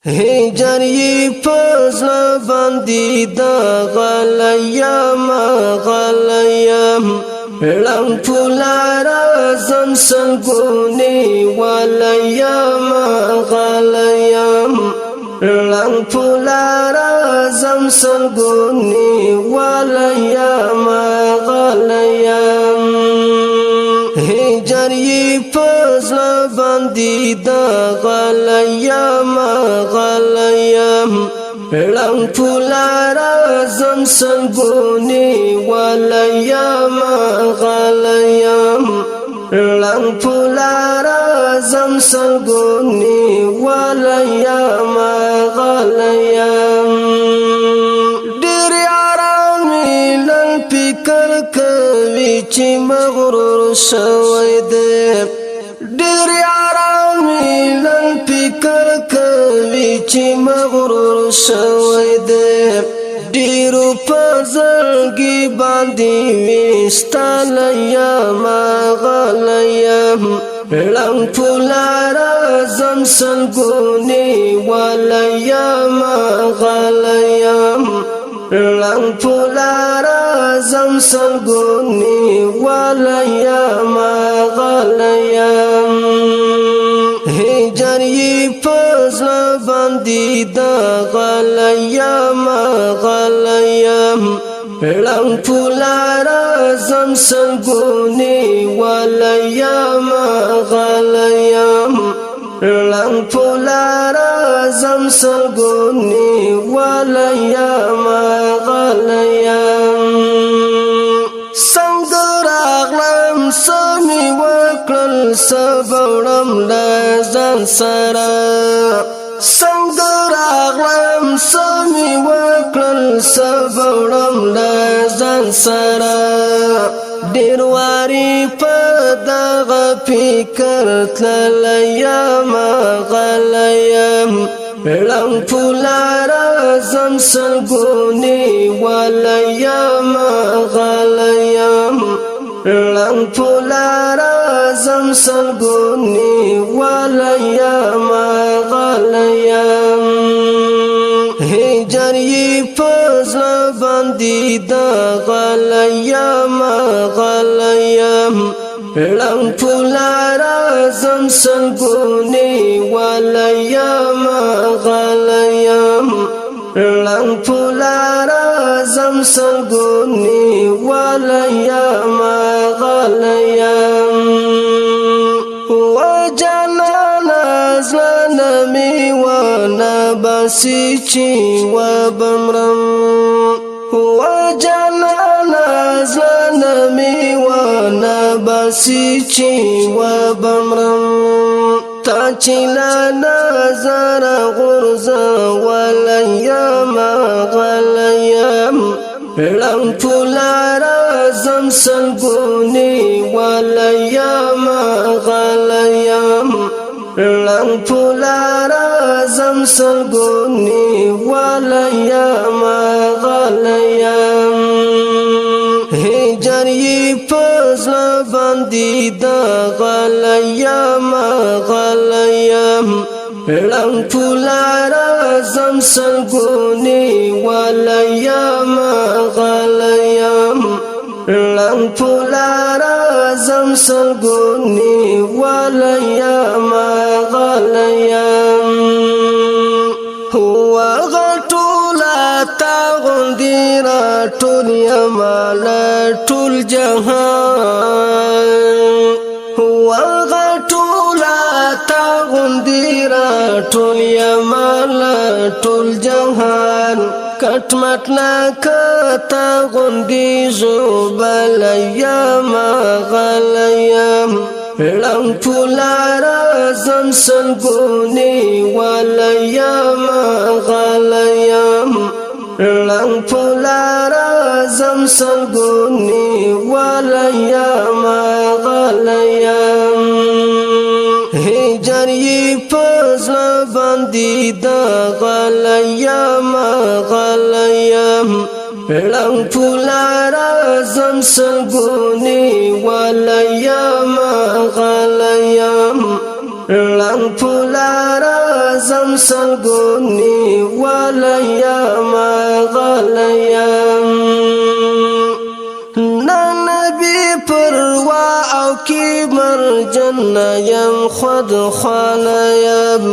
هجري فزل باندي دا غليام غليام لم فلارا زمسل قوني وليام غليام لم فلارا زمسل قوني وليام غليام هجري فزل باندي دا غليام غليام لم فلارا زمسل قوني وليام غليام لم فلارا زمسل قوني وليام غليام دير عرامي للفكر كوي چي مغرور شويد دير عرامي للفكر كوي چي مغرور شويد ديرو پزلگی باندی وستال یام غلیم لم پلارا زمسل گونی ولیم غلیم لم پلارا زمسل گونی ولیم غلیم هجري فزل باندي دا غليام غليام لم فلارا زمسل قوني وليام غليام لم فلارا زمسل قوني وليام غليام سنگر اغلم سمی وکل سبورم لزن سرا سنگر اغلم سمی وکل سبورم لزن سرا دیرواری پدغ فکر تلیم غلیم لم فلارا زمسل قوني وليام غليام لم فلارا زمسل قوني وليام غليام هجري فزل باندي دا غليام غليام لم فلارا زمسل قوني وليام غليام لم فلارا زمسل قوني وليام غليام وجانا نازلنا مي وانا بسيچي وبمرم وجانا نازلنا مي وانا بسيچي وبمرم تاچلا نظر غرزا وليام غليام لم فلارا زمسل قوني وليام غليام لم فلارا زمسل قوني وليام غليام هجري فزل باندي دا غليام غليام لم فلارا زمسل قوني وليام غليام لم فلارا زمسل قوني وليام غليام هو غطولا تغنديرا طول يمالا طول جهان هو غطولا تغنديرا طول يمالا طول جهان کټمټنا کتا غندي زوبل یام غلیم لم فلارا زمسل قوني وليام غلیم لم فلارا زمسل قوني وليام غلیم هجري فزل باندي دا غليام غليام لم فلارا زمسل قوني وليام غليام لم فلارا زم سلګونی ولیم غلیم نبی پروا او کی مرجن یم خود خانیم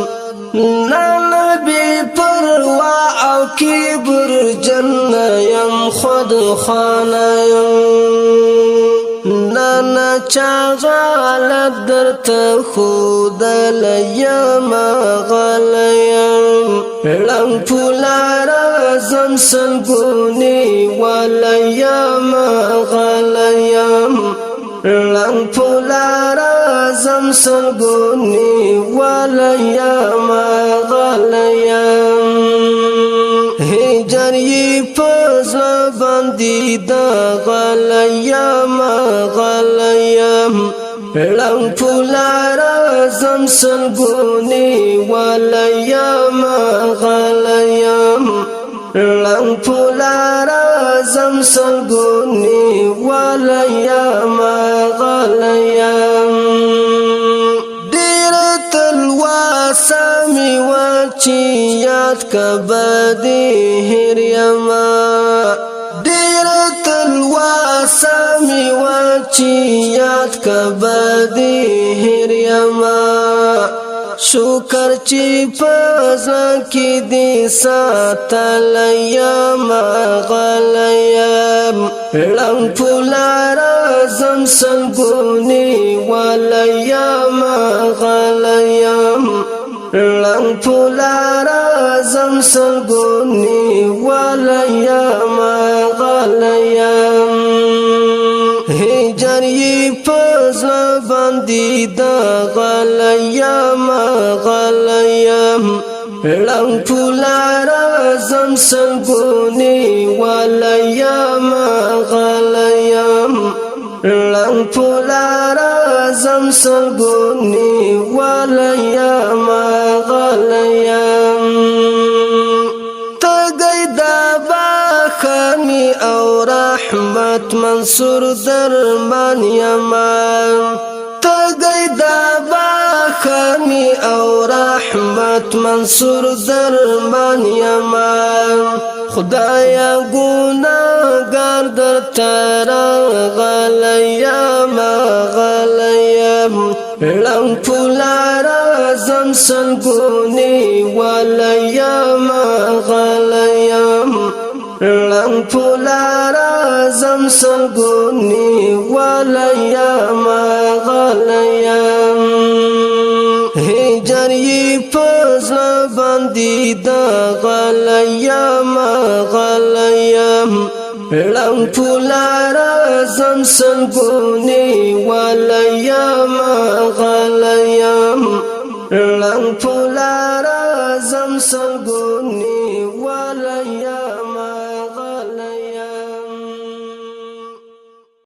نبی پروا او کی برجن یم خود خانیم نانا چاغالت درت خود لیم غلیم لنگ پولارا زم سلگونی ولیم غلیم لنگ پولارا زم سلگونی ولیم غلیم هجری پزل بندی دا غلیم غلیم لنگ پولارا زم سلگونی ولیم غلیم لنگ پولارا زم سلگونی ولیم غلیم دیر تلواسا می وچی یاد کبدی هریما دیر تلواسا می وچی یاد کبدی هریما شکر چی پزا کی دی ساتلیم غلیم لنگ پولارا زم سلگونی ولیم غلیم لنگ پولارا زم سلگونی ولیم غلیم هجری پزل بندی دا غلیم غلیم لنگ پولارا زم سلگونی ولیم غلیم لنگ پولارا زم سلگونی ولیم غلیم تگی دا باخمی او رحمت منصور درمان یمان تگی دا باخمی او رحمت منصور درمان یمان خدایا گناهگار در ترا غلیم غلیم لنگ پولارا زم سلگونی ولیم غلیم لنگ پولارا زم سلگونی ولیم غلیم هجری پزل بندی دا غلیم غلیم لنگ پولارا زم سلگونی ولیم غلیم لنگ پولارا زم سلگونی